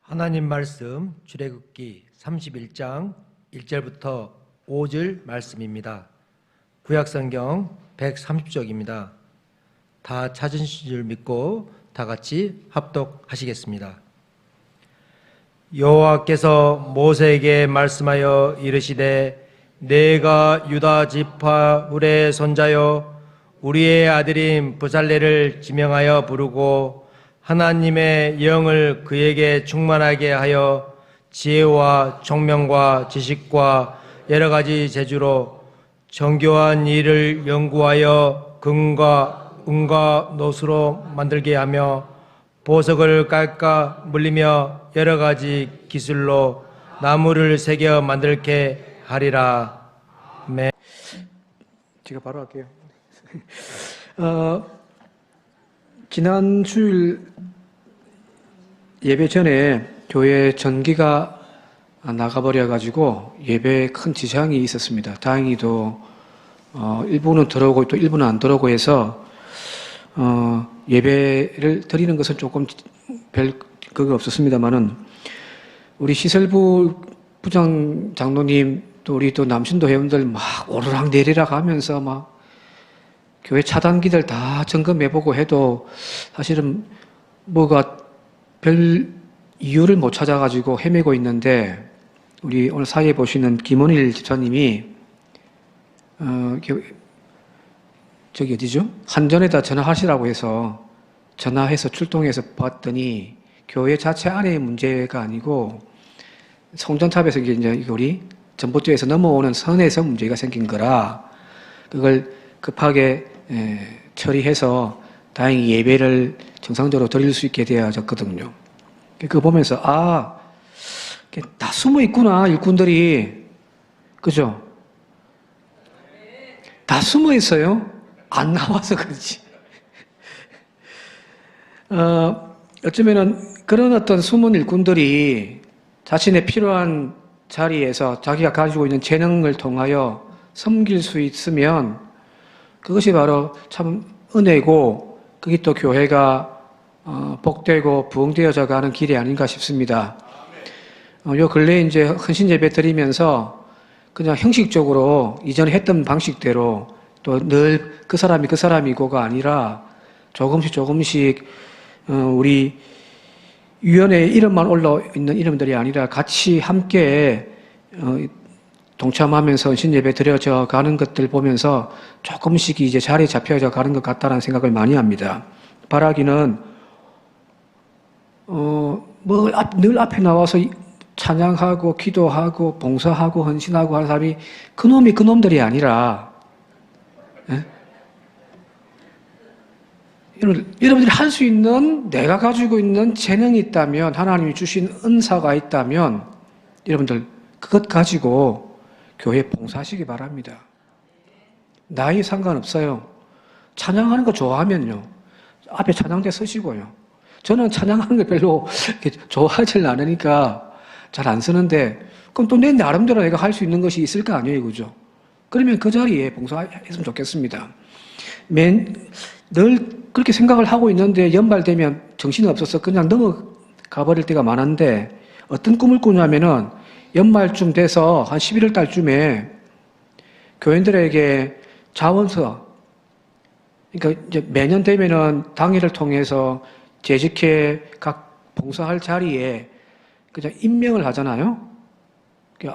하나님 말씀 출애굽기 31장 1절부터 5절 말씀입니다. 구약성경 130쪽입니다. 다 찾으신 줄 믿고 다 같이 합독하시겠습니다. 여호와께서 모세에게 말씀하여 이르시되 내가 유다 지파 훌의 손자여 우리의 아들인 부살레를 지명하여 부르고 하나님의 영을 그에게 충만하게 하여 지혜와 총명과 지식과 여러 가지 재주로 정교한 일을 연구하여 금과 은과 노수로 만들게 하며 보석을 깎아 물리며 여러 가지 기술로 나무를 새겨 만들게 하리라. 아멘. 제가 바로 할게요. 지난 주일 예배 전에 교회 전기가 나가버려가지고 예배에 큰 지장이 있었습니다. 다행히도 일부는 들어오고 또 일부는 안 들어오고 해서 예배를 드리는 것은 조금 별 그거 없었습니다만은 우리 시설부 부장 장로님 또 우리 또 남신도 회원들 막 오르락 내리락 하면서 막 교회 차단기들 다 점검해보고 해도 사실은 뭐가 별 이유를 못 찾아가지고 헤매고 있는데 우리 오늘 사이에 보시는 김원일 집사님이 저기 어디죠? 한전에다 전화하시라고 해서 전화해서 출동해서 봤더니 교회 자체 안의 문제가 아니고 송전탑에서 이제 우리 전봇대에서 넘어오는 선에서 문제가 생긴 거라 그걸 급하게 처리해서 다행히 예배를 정상적으로 드릴 수 있게 되어졌거든요. 그거 보면서 다 숨어 있구나 일꾼들이. 그죠? 다 숨어 있어요. 안 나와서 그렇지. 어쩌면은 그런 어떤 숨은 일꾼들이 자신의 필요한 자리에서 자기가 가지고 있는 재능을 통하여 섬길 수 있으면 그것이 바로 참 은혜고 그게 또 교회가 복되고 부흥되어져 가는 길이 아닌가 싶습니다. 요 근래에 이제 헌신 예배 드리면서 그냥 형식적으로 이전에 했던 방식대로 또 늘 그 사람이 그 사람이고가 아니라 조금씩 우리 위원회에 이름만 올라있는 이름들이 아니라 같이 함께 동참하면서 헌신 예배 드려져 가는 것들 보면서 조금씩 이제 자리에 잡혀져 가는 것 같다는 생각을 많이 합니다. 바라기는 늘 앞에 나와서 찬양하고 기도하고 봉사하고 헌신하고 하는 사람이 그놈들이 아니라 여러분들이 할 수 있는 내가 가지고 있는 재능이 있다면 하나님이 주신 은사가 있다면 여러분들 그것 가지고 교회에 봉사하시기 바랍니다. 나이 상관없어요. 찬양하는 거 좋아하면요 앞에 찬양대 서시고요. 저는 찬양하는 거 별로 좋아하지 않으니까 잘 안 쓰는데 그럼 또 내 나름대로 내가 할 수 있는 것이 있을 거 아니에요. 그죠? 그러면 그 자리에 봉사했으면 좋겠습니다. 늘 그렇게 생각을 하고 있는데 연말 되면 정신이 없어서 그냥 넘어가 버릴 때가 많은데 어떤 꿈을 꾸냐면은 연말쯤 돼서 한 11월 달쯤에 교인들에게 자원서, 그러니까 이제 매년 되면은 당회를 통해서 재직해 각 봉사할 자리에 그냥 임명을 하잖아요.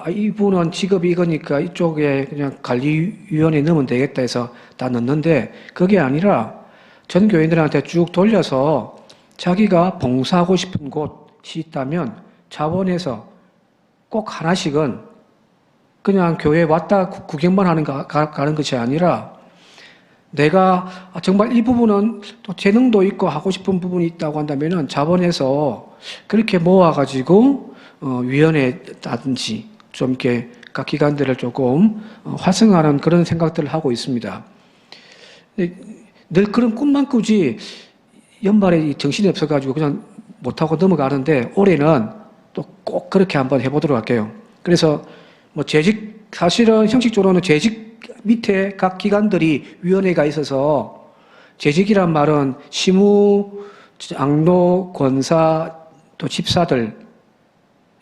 이분은 직업이 이거니까 이쪽에 그냥 관리위원회에 넣으면 되겠다 해서 다 넣는데 그게 아니라 전 교인들한테 쭉 돌려서 자기가 봉사하고 싶은 곳이 있다면 자원해서 꼭 하나씩은 그냥 교회에 왔다 구경만 가는 것이 아니라 내가 정말 이 부분은 또 재능도 있고 하고 싶은 부분이 있다고 한다면은 자원해서 그렇게 모아가지고 위원회라든지 좀 이렇게 각 기관들을 조금 활성화하는 그런 생각들을 하고 있습니다. 늘 그런 꿈만 꾸지 연말에 정신이 없어가지고 그냥 못하고 넘어가는데 올해는 또 꼭 그렇게 한번 해보도록 할게요. 그래서 사실은 형식적으로는 재직 밑에 각 기관들이 위원회가 있어서 재직이란 말은 시무, 장로, 권사, 또 집사들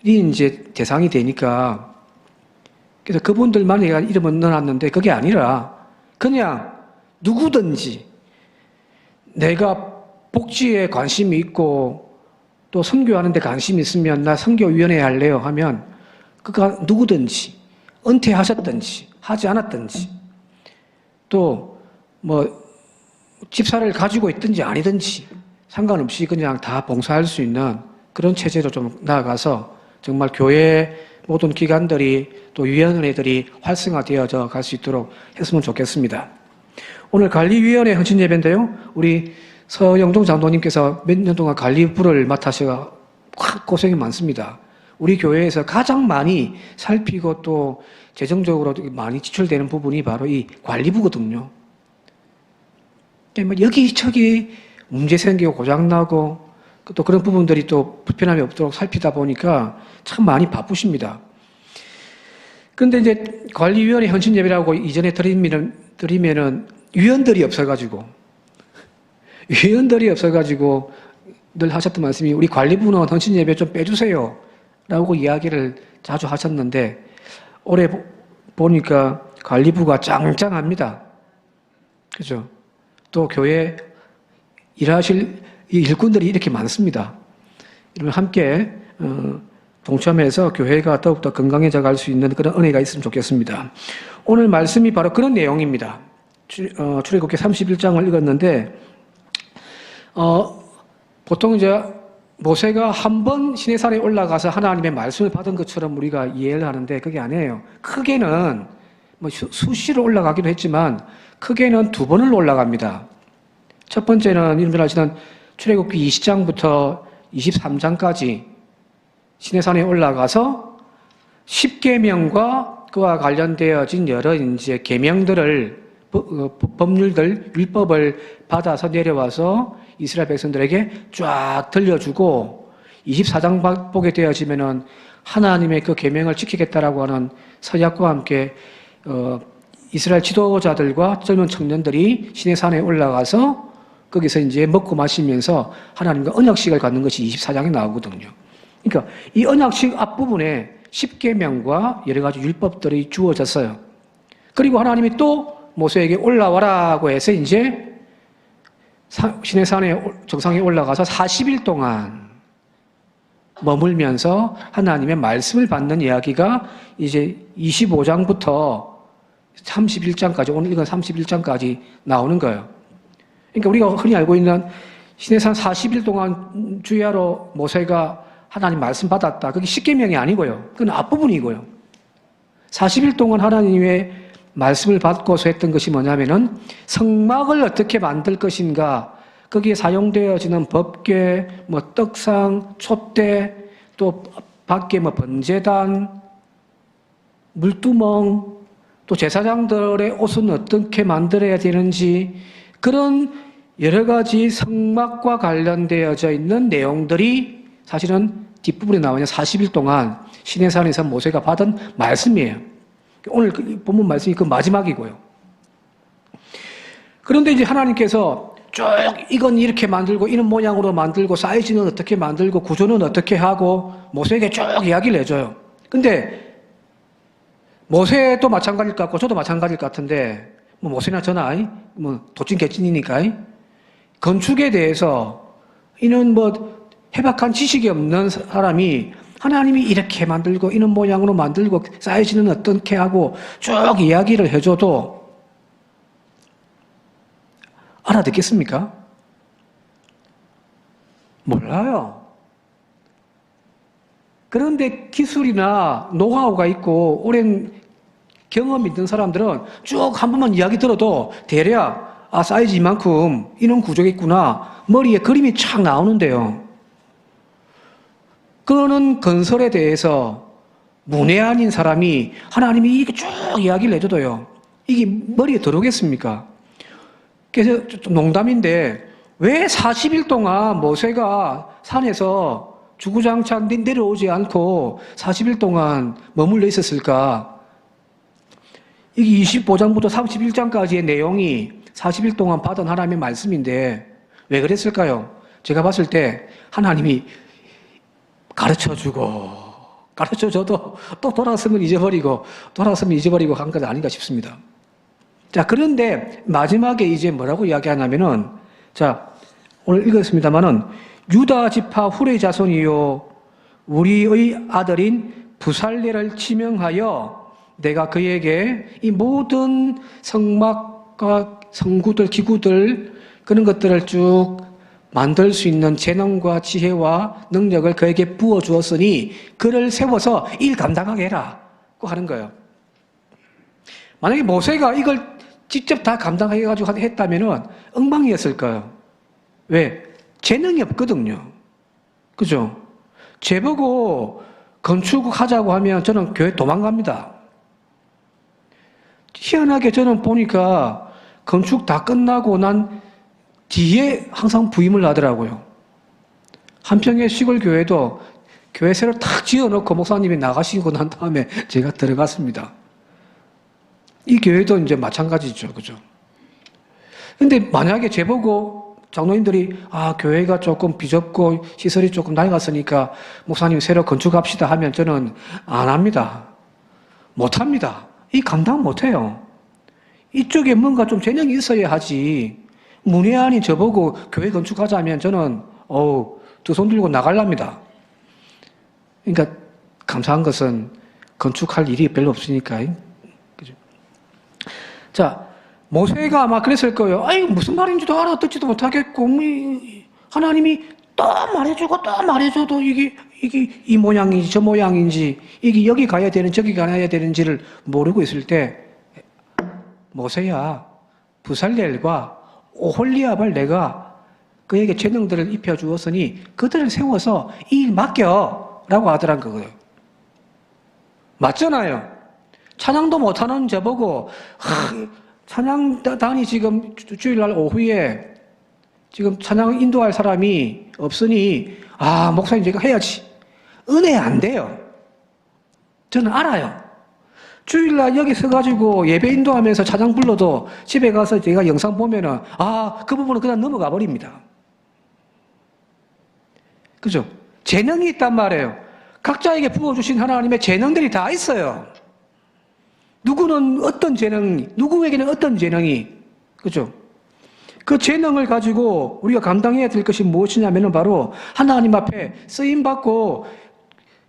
이제 대상이 되니까, 그래서 그분들만 내가 이름을 넣어놨는데 그게 아니라 그냥 누구든지 내가 복지에 관심이 있고 또 선교하는 데 관심이 있으면 나 선교위원회 할래요 하면 그가 누구든지 은퇴하셨든지 하지 않았든지 또 뭐 집사를 가지고 있든지 아니든지 상관없이 그냥 다 봉사할 수 있는 그런 체제로 좀 나아가서 정말 교회 모든 기관들이 또 위원회들이 활성화되어져 갈 수 있도록 했으면 좋겠습니다. 오늘 관리위원회 헌신 예배인데요. 우리 서영종 장로님께서 몇 년 동안 관리부를 맡으셔서 고생이 많습니다. 우리 교회에서 가장 많이 살피고 또 재정적으로 많이 지출되는 부분이 바로 이 관리부거든요. 여기저기 문제 생기고 고장나고 또 그런 부분들이 또 불편함이 없도록 살피다 보니까 참 많이 바쁘십니다. 그런데 이제 관리위원회 헌신 예배라고 이전에 드리면은 위원들이 없어가지고 늘 하셨던 말씀이 우리 관리부는 헌신 예배 좀 빼주세요 라고 이야기를 자주 하셨는데 올해 보니까 관리부가 짱짱합니다. 그죠? 또 교회 일하실 이 일꾼들이 이렇게 많습니다. 이를 함께 동참해서 교회가 더욱더 건강해져 갈 수 있는 그런 은혜가 있으면 좋겠습니다. 오늘 말씀이 바로 그런 내용입니다. 출애굽기 31장을 읽었는데 보통 이제 모세가 한 번 시내산에 올라가서 하나님의 말씀을 받은 것처럼 우리가 이해를 하는데 그게 아니에요. 크게는 뭐 수시로 올라가기도 했지만 크게는 2번을 올라갑니다. 첫 번째는 여러분들 아시는 출애굽기 20장부터 23장까지 시내산에 올라가서 10계명과 그와 관련되어진 여러 이제 계명들을 법률들, 율법을 받아서 내려와서 이스라엘 백성들에게 쫙 들려주고 24장 보게 되어지면은 하나님의 그 계명을 지키겠다라고 하는 서약과 함께 이스라엘 지도자들과 젊은 청년들이 시내산에 올라가서 거기서 이제 먹고 마시면서 하나님과 언약식을 갖는 것이 24장에 나오거든요. 그러니까 이 언약식 앞부분에 10계명과 여러 가지 율법들이 주어졌어요. 그리고 하나님이 또 모세에게 올라와라고 해서 이제 시내산에 정상에 올라가서 40일 동안 머물면서 하나님의 말씀을 받는 이야기가 이제 25장부터 31장까지 오늘 읽은 31장까지 나오는 거예요. 그러니까 우리가 흔히 알고 있는 시내산 40일 동안 주야로 모세가 하나님 말씀 받았다. 그게 10계명이 아니고요. 그건 앞부분이고요. 40일 동안 하나님의 말씀을 받고서 했던 것이 뭐냐면은 성막을 어떻게 만들 것인가, 거기에 사용되어지는 법궤, 뭐 떡상, 촛대, 또 밖에 뭐 번제단, 물두멍, 또 제사장들의 옷은 어떻게 만들어야 되는지 그런 여러 가지 성막과 관련되어져 있는 내용들이 사실은 뒷부분에 나오는 40일 동안 시내산에서 모세가 받은 말씀이에요. 오늘 본문 말씀이 그 마지막이고요. 그런데 이제 하나님께서 쭉 이건 이렇게 만들고 이런 모양으로 만들고 사이즈는 어떻게 만들고 구조는 어떻게 하고 모세에게 쭉 이야기를 해줘요. 근데 모세도 마찬가지일 것 같고 저도 마찬가지일 것 같은데 뭐 모세나 저나 뭐 도찐 개찐이니까 건축에 대해서 이는 뭐 해박한 지식이 없는 사람이 하나님이 이렇게 만들고 이런 모양으로 만들고 사이즈는 어떻게 하고 쭉 이야기를 해줘도 알아듣겠습니까? 몰라요. 그런데 기술이나 노하우가 있고 오랜 경험이 있는 사람들은 쭉 한 번만 이야기 들어도 대략 사이즈 이만큼 이런 구조겠구나 머리에 그림이 쫙 나오는데요. 그러는 건설에 대해서 문외한인 사람이 하나님이 이렇게 쭉 이야기를 해줘도요. 이게 머리에 들어오겠습니까? 그래서 좀 농담인데 왜 40일 동안 모세가 산에서 주구장창 내려오지 않고 40일 동안 머물러 있었을까? 이게 25장부터 31장까지의 내용이 40일 동안 받은 하나님의 말씀인데 왜 그랬을까요? 제가 봤을 때 하나님이 가르쳐주고 가르쳐줘도 또 돌아서면 잊어버리고 한 것 아닌가 싶습니다. 자, 그런데 마지막에 이제 뭐라고 이야기하냐면은, 자, 오늘 읽었습니다만은, 유다 지파 후레 자손이요, 우리의 아들인 부살레를 지명하여 내가 그에게 이 모든 성막과 성구들, 기구들, 그런 것들을 쭉 만들 수 있는 재능과 지혜와 능력을 그에게 부어주었으니 그를 세워서 일 감당하게 해라고 하는 거예요. 만약에 모세가 이걸 직접 다 감당해가지고 했다면은 엉망이었을 거예요. 왜? 재능이 없거든요. 그죠? 제보고 건축하자고 하면 저는 교회 도망갑니다. 희한하게 저는 보니까 건축 다 끝나고 난 뒤에 항상 부임을 하더라고요. 한평의 시골 교회도 교회 새로 탁 지어놓고 목사님이 나가시고 난 다음에 제가 들어갔습니다. 이 교회도 이제 마찬가지죠. 그죠? 근데 만약에 제보고 장로님들이 교회가 조금 비좁고 시설이 조금 낡았으니까 목사님 새로 건축합시다 하면 저는 안 합니다. 못 합니다. 이 감당 못 해요. 이쪽에 뭔가 좀 재능이 있어야 하지. 문외한이 저보고 교회 건축하자면 저는 두 손 들고 나갈랍니다. 그러니까 감사한 것은 건축할 일이 별로 없으니까. 그죠? 자, 모세가 아마 그랬을 거예요. 무슨 말인지도 알아듣지도 못하겠고, 하나님이 또 말해줘도 이게 이 모양인지 저 모양인지, 이게 여기 가야 되는 저기 가야 되는지를 모르고 있을 때, 모세야, 부살렐과 오홀리압을 내가 그에게 재능들을 입혀주었으니 그들을 세워서 이 일 맡겨 라고 하더란 거예요. 맞잖아요. 찬양도 못하는 저보고 찬양단이 지금 주일날 오후에 지금 찬양 인도할 사람이 없으니 목사님 제가 해야지. 은혜 안 돼요. 저는 알아요. 주일날 여기 서가지고 예배 인도하면서 찬양 불러도 집에 가서 제가 영상 보면은 그 부분은 그냥 넘어가 버립니다. 그죠? 재능이 있단 말이에요. 각자에게 부어주신 하나님의 재능들이 다 있어요. 누구는 어떤 재능이, 누구에게는 어떤 재능이, 그죠? 그 재능을 가지고 우리가 감당해야 될 것이 무엇이냐면은 바로 하나님 앞에 쓰임받고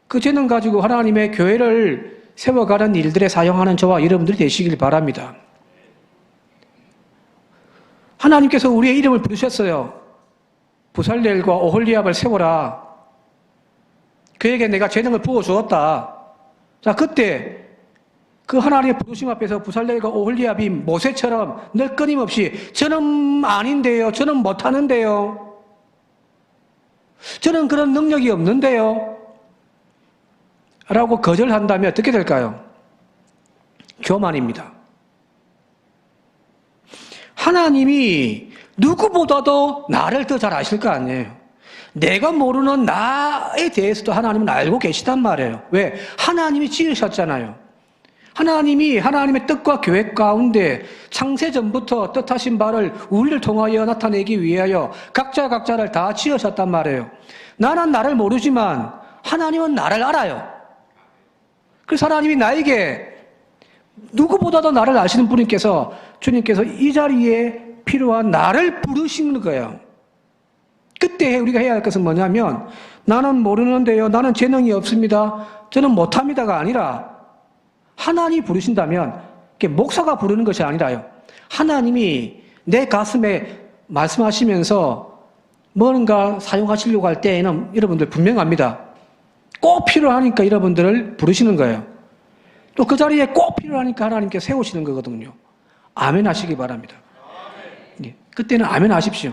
그 재능 가지고 하나님의 교회를 세워가는 일들에 사용하는 저와 여러분들이 되시길 바랍니다. 하나님께서 우리의 이름을 부르셨어요. 부살렐과 오홀리압을 세워라. 그에게 내가 재능을 부어주었다. 자, 그때 그 하나님의 부르심 앞에서 부살렐과 오홀리압이 모세처럼 늘 끊임없이 저는 아닌데요. 저는 못하는데요. 저는 그런 능력이 없는데요. 라고 거절한다면 어떻게 될까요? 교만입니다. 하나님이 누구보다도 나를 더 잘 아실 거 아니에요. 내가 모르는 나에 대해서도 하나님은 알고 계시단 말이에요. 왜? 하나님이 지으셨잖아요. 하나님이 하나님의 뜻과 계획 가운데 창세전부터 뜻하신 바를 우리를 통하여 나타내기 위하여 각자를 다 지으셨단 말이에요. 나는 나를 모르지만 하나님은 나를 알아요. 그래서 하나님이 나에게 누구보다도 나를 아시는 분께서 주님께서 이 자리에 필요한 나를 부르시는 거예요. 그때 우리가 해야 할 것은 뭐냐면 나는 모르는데요. 나는 재능이 없습니다. 저는 못합니다가 아니라 하나님이 부르신다면 목사가 부르는 것이 아니라요. 하나님이 내 가슴에 말씀하시면서 뭔가 사용하시려고 할 때에는 여러분들 분명합니다. 꼭 필요하니까 여러분들을 부르시는 거예요. 또 그 자리에 꼭 필요하니까 하나님께 세우시는 거거든요. 아멘 하시기 바랍니다. 예, 그때는 아멘 하십시오.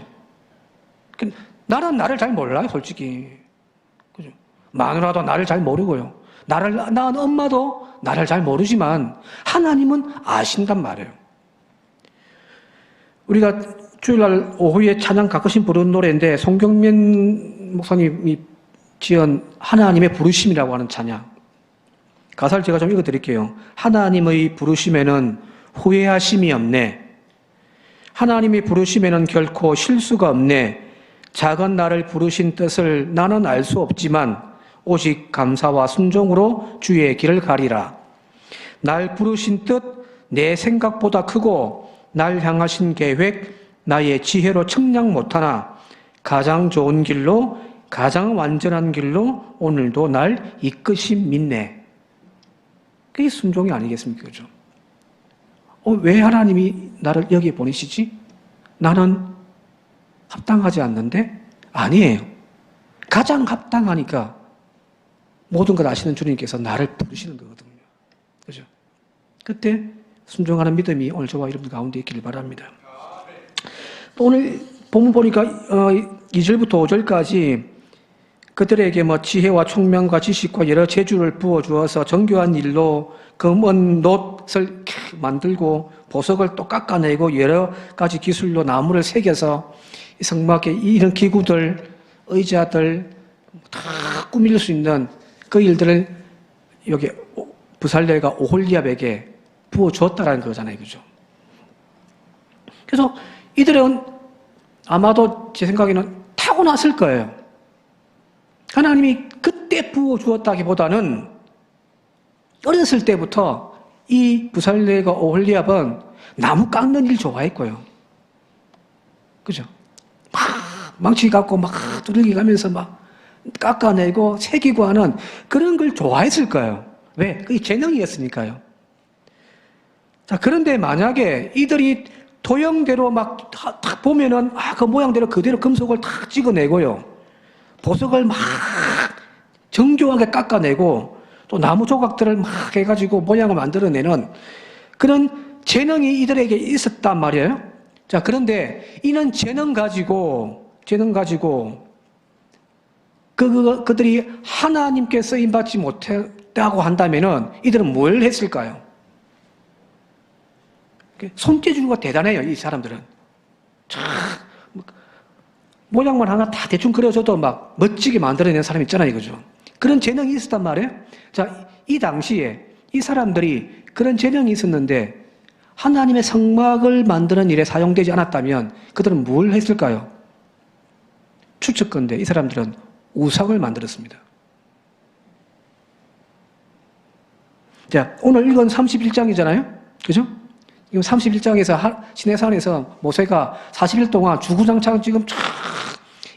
나는 나를 잘 몰라요, 솔직히. 그죠? 마누라도 나를 잘 모르고요. 나를 낳은 엄마도 나를 잘 모르지만 하나님은 아신단 말이에요. 우리가 주일날 오후에 찬양 가끔씩 부르는 노래인데 송경민 목사님이 지은 하나님의 부르심이라고 하는 찬양. 가사를 제가 좀 읽어드릴게요. 하나님의 부르심에는 후회하심이 없네. 하나님이 부르심에는 결코 실수가 없네. 작은 나를 부르신 뜻을 나는 알 수 없지만 오직 감사와 순종으로 주의 길을 가리라. 날 부르신 뜻 내 생각보다 크고 날 향하신 계획 나의 지혜로 측량 못하나 가장 좋은 길로 가장 완전한 길로 오늘도 날 이끄심 믿네. 그게 순종이 아니겠습니까? 그죠? 왜 하나님이 나를 여기 보내시지? 나는 합당하지 않는데? 아니에요. 가장 합당하니까 모든 걸 아시는 주님께서 나를 부르시는 거거든요. 그죠? 그때 순종하는 믿음이 오늘 저와 여러분 가운데 있기를 바랍니다. 또 오늘 본문 보니까 2절부터 5절까지 그들에게 지혜와 총명과 지식과 여러 재주를 부어주어서 정교한 일로 금은 놋을 만들고 보석을 또 깎아내고 여러 가지 기술로 나무를 새겨서 이 성막에 이런 기구들, 의자들 다 꾸밀 수 있는 그 일들을 여기 부살레가 오홀리압에게 부어주었다라는 거잖아요. 그죠? 그래서 이들은 아마도 제 생각에는 타고났을 거예요. 하나님이 그때 부어주었다기보다는 어렸을 때부터 이 부살레가 오홀리압은 나무 깎는 일 좋아했고요. 그죠? 막 망치 갖고 막 두들기 가면서 막 깎아내고 새기고 하는 그런 걸 좋아했을 거예요. 왜? 그게 재능이었으니까요. 자, 그런데 만약에 이들이 도형대로 막 딱 보면은 그 모양대로 그대로 금속을 탁 찍어내고요. 보석을 막 정교하게 깎아내고 또 나무 조각들을 막 해가지고 모양을 만들어내는 그런 재능이 이들에게 있었단 말이에요. 자, 그런데 이는 재능 가지고 그들이 하나님께 쓰임받지 못했다고 한다면은 이들은 뭘 했을까요? 손재주가 대단해요, 이 사람들은. 참, 모양만 하나 다 대충 그려줘도 막 멋지게 만들어내는 사람 있잖아요, 그죠? 그런 재능이 있었단 말이에요. 자, 이 당시에 이 사람들이 그런 재능이 있었는데 하나님의 성막을 만드는 일에 사용되지 않았다면 그들은 뭘 했을까요? 추측컨대 이 사람들은 우상을 만들었습니다. 자, 오늘 이건 31장이잖아요? 그죠? 이거 31장에서 시내산에서 모세가 40일 동안 주구장창 지금 쫙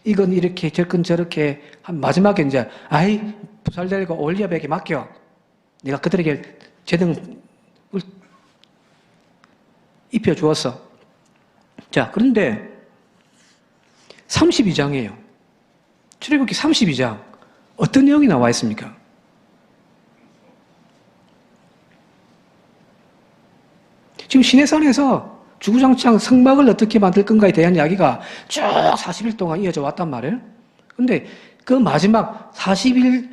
이건 이렇게 저건 저렇게 한 마지막에 이제 부살레가 올리압에게 맡겨. 내가 그들에게 재능을 입혀주었어. 자, 그런데 32장이에요. 출애굽기 32장. 어떤 내용이 나와 있습니까? 지금 시내산에서 주구장창 성막을 어떻게 만들 건가에 대한 이야기가 쭉 40일 동안 이어져 왔단 말이에요. 근데 그 마지막 40일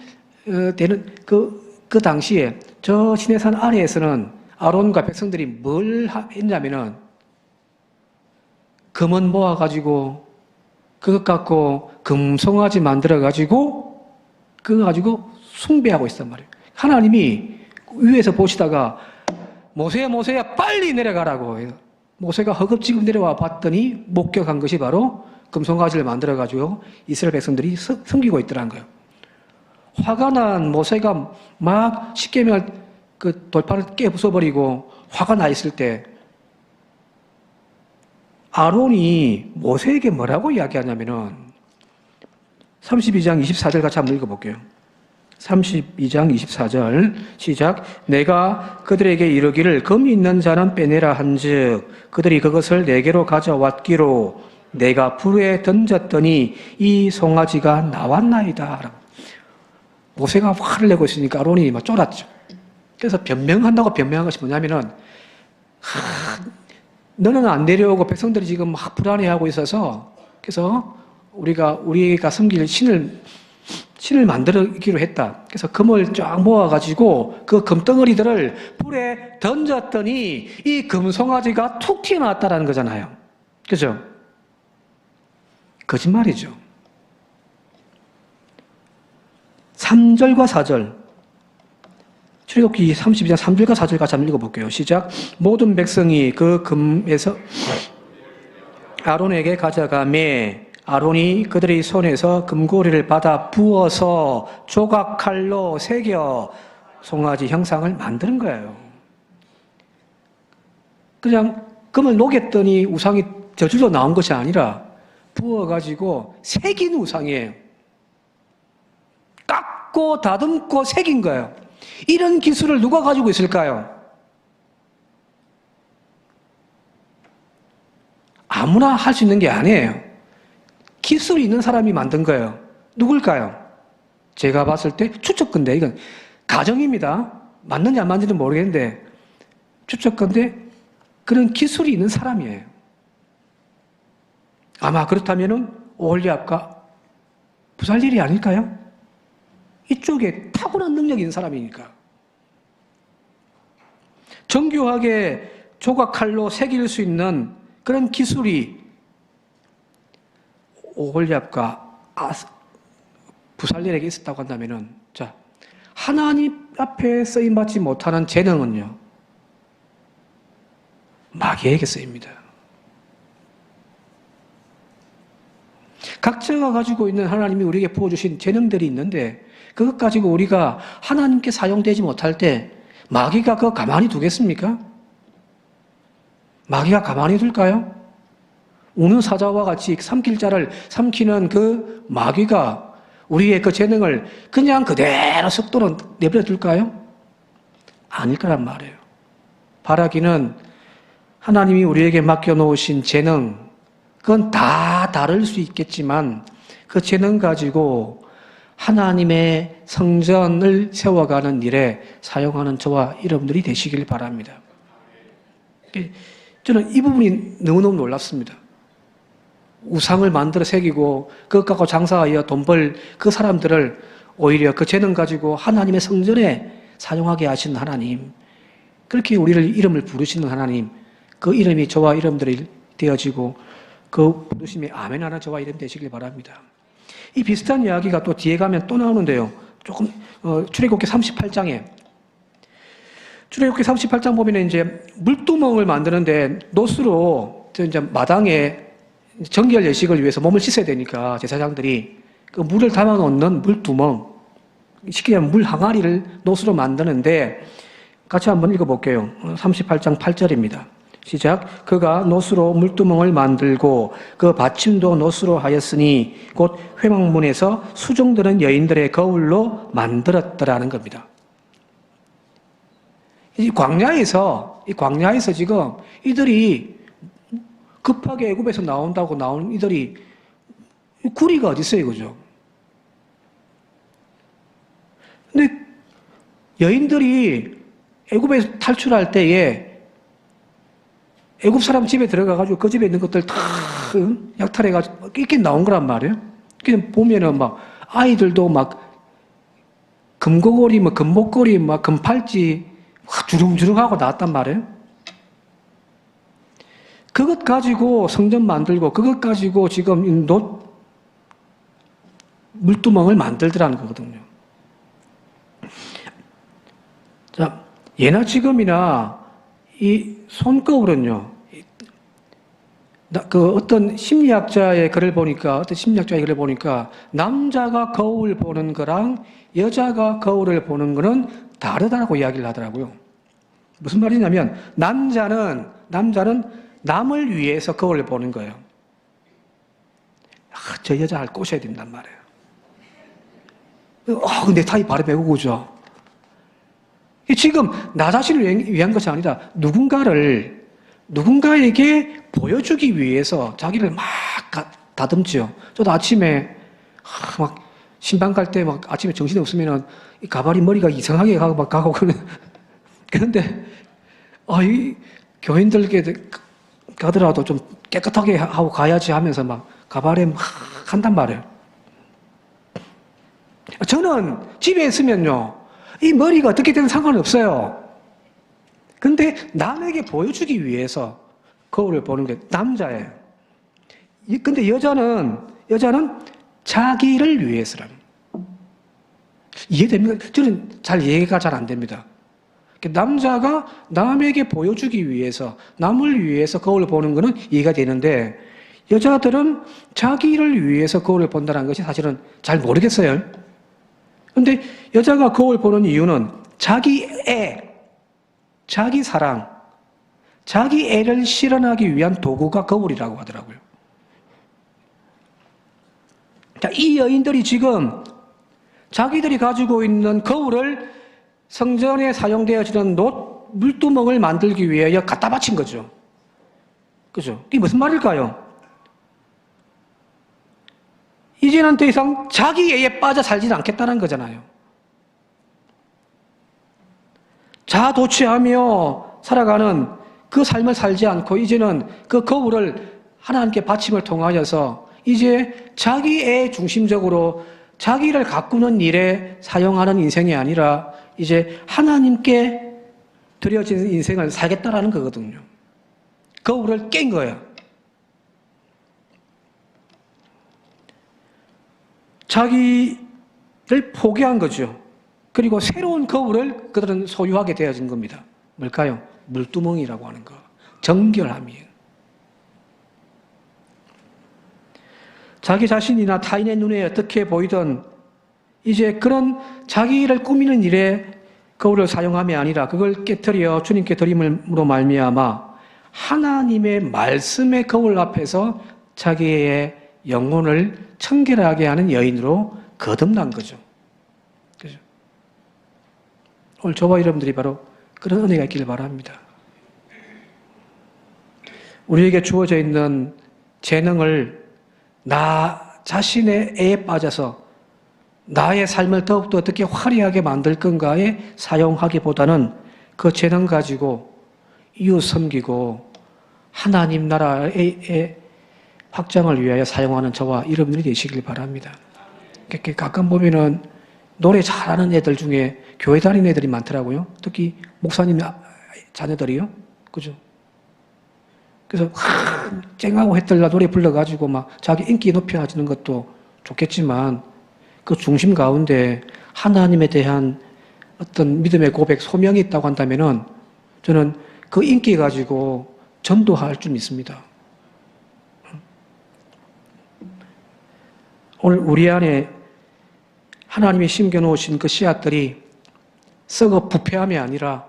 되는 그 당시에 저 시내산 아래에서는 아론과 백성들이 뭘 했냐면은 금은 모아가지고 그것 갖고 금송아지 만들어가지고 그거 가지고 숭배하고 있단 말이에요. 하나님이 위에서 보시다가 모세야 빨리 내려가라고 해요. 모세가 허겁지겁 내려와 봤더니 목격한 것이 바로 금송아지를 만들어가지고 이스라엘 백성들이 섬기고 있더라는 거예요. 화가 난 모세가 막 십계명을 그 돌판을 깨부숴버리고 화가 나 있을 때 아론이 모세에게 뭐라고 이야기하냐면은 32장 24절 같이 한번 읽어볼게요. 32장 24절 시작. 내가 그들에게 이르기를 금이 있는 자는 빼내라 한즉 그들이 그것을 내게로 가져왔기로 내가 불에 던졌더니 이 송아지가 나왔나이다. 모세가 화를 내고 있으니까 아론이 막 쫄았죠. 그래서 변명한다고 변명한 것이 뭐냐면은 너는 안 내려오고 백성들이 지금 막 불안해하고 있어서 그래서 우리가 섬길 신을 만들기로 했다. 그래서 금을 쫙 모아가지고 그 금덩어리들을 불에 던졌더니 이 금송아지가 툭 튀어나왔다라는 거잖아요. 그죠? 거짓말이죠. 3절과 4절. 출애굽기 32장 3절과 4절 같이 한번 읽어볼게요. 시작. 모든 백성이 그 금에서 아론에게 가져가매 아론이 그들의 손에서 금고리를 받아 부어서 조각칼로 새겨 송아지 형상을 만드는 거예요. 그냥 금을 녹였더니 우상이 저절로 나온 것이 아니라 부어가지고 새긴 우상이에요. 깎고 다듬고 새긴 거예요. 이런 기술을 누가 가지고 있을까요? 아무나 할 수 있는 게 아니에요. 기술이 있는 사람이 만든 거예요. 누굴까요? 제가 봤을 때 추측건데, 이건 가정입니다. 맞는지 안 맞는지는 모르겠는데, 추측건데, 그런 기술이 있는 사람이에요. 아마 그렇다면은 오홀리압과 부살일이 아닐까요? 이쪽에 탁월한 능력이 있는 사람이니까. 정교하게 조각칼로 새길 수 있는 그런 기술이 오홀리압과 부살렐에게 있었다고 한다면은, 자, 하나님 앞에 쓰임받지 못하는 재능은요, 마귀에게 쓰입니다. 각자가 가지고 있는 하나님이 우리에게 부어주신 재능들이 있는데, 그것 가지고 우리가 하나님께 사용되지 못할 때, 마귀가 그거 가만히 두겠습니까? 마귀가 가만히 둘까요? 우는 사자와 같이 삼킬 자를 삼키는 그 마귀가 우리의 그 재능을 그냥 그대로 속도로 내버려 둘까요? 아닐 거란 말이에요. 바라기는 하나님이 우리에게 맡겨놓으신 재능, 그건 다 다를 수 있겠지만 그 재능 가지고 하나님의 성전을 세워가는 일에 사용하는 저와 여러분들이 되시길 바랍니다. 저는 이 부분이 너무너무 놀랍습니다. 우상을 만들어 새기고 그것 갖고 장사하여 돈 벌 그 사람들을 오히려 그 재능 가지고 하나님의 성전에 사용하게 하신 하나님, 그렇게 우리를 이름을 부르시는 하나님, 그 이름이 저와 여러분들이 되어지고 그 부르심이 아멘 하나 저와 이름 되시길 바랍니다. 이 비슷한 이야기가 또 뒤에 가면 또 나오는데요. 조금 출애굽기 38장에 출애굽기 38장 보면 이제 물두멍을 만드는데 노스로 이제 마당에 정결 예식을 위해서 몸을 씻어야 되니까 제사장들이 그 물을 담아 놓는 물두멍, 쉽게 말하면 물 항아리를 노스로 만드는데 같이 한번 읽어볼게요. 38장 8절입니다. 시작. 그가 노스로 물두멍을 만들고 그 받침도 노스로 하였으니 곧 회막문에서 수종드는 여인들의 거울로 만들었더라는 겁니다. 이 광야에서 지금 이들이 급하게 애굽에서 나온다고 나온 이들이 구리가 어디 있어요, 그죠? 근데 여인들이 애굽에서 탈출할 때에 애굽 사람 집에 들어가가지고 그 집에 있는 것들 다 약탈해가지고 이렇게 나온 거란 말이에요. 그냥 보면은 막 아이들도 막 금고고리, 뭐 금목걸이, 막 금팔찌 주렁주렁하고 나왔단 말이에요. 그것 가지고 성전 만들고 그것 가지고 지금 물두멍을 만들더라는 거거든요. 자, 예나 지금이나 이 손거울은요, 그 어떤 심리학자의 글을 보니까, 남자가 거울 보는 거랑 여자가 거울을 보는 거는 다르다고 이야기를 하더라고요. 무슨 말이냐면, 남자는 남을 위해서 거울을 보는 거예요. 저 여자를 꼬셔야 된단 말이에요. 근데 타이 바로 배우고죠. 지금 나 자신을 위한 것이 아니라 누군가에게 보여주기 위해서 자기를 막 다듬죠. 저도 아침에 막 신방 갈 때 막 아침에 정신이 없으면은 이 가발이 머리가 이상하게 가고 그런데 이 교인들께 가더라도 좀 깨끗하게 하고 가야지 하면서 막 가발에 막 한단 말이에요. 저는 집에 있으면요, 이 머리가 어떻게 되든 상관없어요. 근데 남에게 보여주기 위해서 거울을 보는 게 남자예요. 근데 여자는 자기를 위해서라는. 이해됩니까? 저는 이해가 잘 안 됩니다. 남자가 남에게 보여주기 위해서, 남을 위해서 거울을 보는 거는 이해가 되는데, 여자들은 자기를 위해서 거울을 본다는 것이 사실은 잘 모르겠어요. 그런데 여자가 거울 보는 이유는 자기 애, 자기 사랑, 자기 애를 실현하기 위한 도구가 거울이라고 하더라고요. 자, 이 여인들이 지금 자기들이 가지고 있는 거울을 성전에 사용되어지는 물두멍을 만들기 위해 갖다 바친 거죠. 그죠? 이게 무슨 말일까요? 이제는 더 이상 자기 애에 빠져 살지는 않겠다는 거잖아요. 자도취하며 살아가는 그 삶을 살지 않고 이제는 그 거울을 하나님께 바침을 통하여서 이제 자기 애 중심적으로 자기를 가꾸는 일에 사용하는 인생이 아니라 이제 하나님께 드려진 인생을 살겠다라는 거거든요. 거울을 깬 거예요. 자기를 포기한 거죠. 그리고 새로운 거울을 그들은 소유하게 되어진 겁니다. 뭘까요? 물두멍이라고 하는 거. 정결함이에요. 자기 자신이나 타인의 눈에 어떻게 보이든 이제 그런 자기를 꾸미는 일에 거울을 사용함이 아니라 그걸 깨트려 주님께 드림으로 말미암아 하나님의 말씀의 거울 앞에서 자기의 영혼을 청결하게 하는 여인으로 거듭난 거죠. 그죠? 오늘 저와 여러분들이 바로 그런 은혜가 있기를 바랍니다. 우리에게 주어져 있는 재능을 나 자신의 애에 빠져서 나의 삶을 더욱더 어떻게 화려하게 만들 건가에 사용하기보다는 그 재능 가지고 이웃 섬기고 하나님 나라의 확장을 위하여 사용하는 저와 여러분들이 되시길 바랍니다. 가끔 보면은 노래 잘하는 애들 중에 교회 다니는 애들이 많더라고요. 특히 목사님 자녀들이요. 그죠? 그래서 쨍하고 했들라 노래 불러가지고 막 자기 인기 높여주는 것도 좋겠지만 그 중심 가운데 하나님에 대한 어떤 믿음의 고백, 소명이 있다고 한다면은 저는 그 인기 가지고 전도할 줄 믿습니다. 오늘 우리 안에 하나님이 심겨놓으신 그 씨앗들이 썩어 부패함이 아니라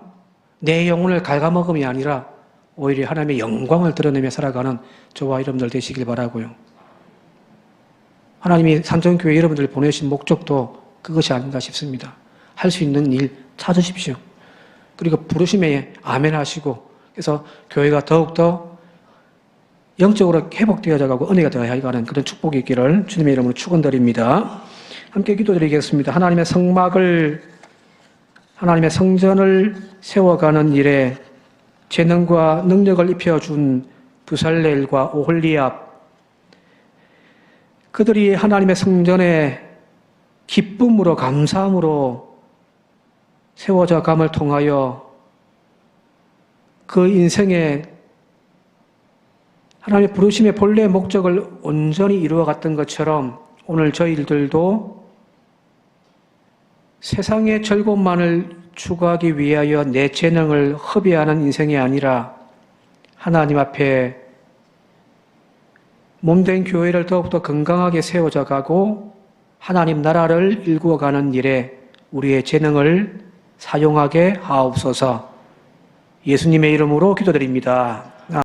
내 영혼을 갉아먹음이 아니라 오히려 하나님의 영광을 드러내며 살아가는 저와 여러분들 되시길 바라고요. 하나님이 산정교회 여러분들 보내신 목적도 그것이 아닌가 싶습니다. 할 수 있는 일 찾으십시오. 그리고 부르심에 아멘 하시고 그래서 교회가 더욱더 영적으로 회복되어져 가고 은혜가 되어야 가는 그런 축복이 있기를 주님의 이름으로 축원드립니다. 함께 기도드리겠습니다. 하나님의 성막을 하나님의 성전을 세워가는 일에 재능과 능력을 입혀준 부살렐과 오홀리압 그들이 하나님의 성전에 기쁨으로 감사함으로 세워져 감을 통하여 그 인생의 하나님의 부르심의 본래의 목적을 온전히 이루어갔던 것처럼 오늘 저희들도 세상의 즐거움만을 추구하기 위하여 내 재능을 허비하는 인생이 아니라 하나님 앞에 몸된 교회를 더욱더 건강하게 세워져 가고 하나님 나라를 일구어가는 일에 우리의 재능을 사용하게 하옵소서. 예수님의 이름으로 기도드립니다.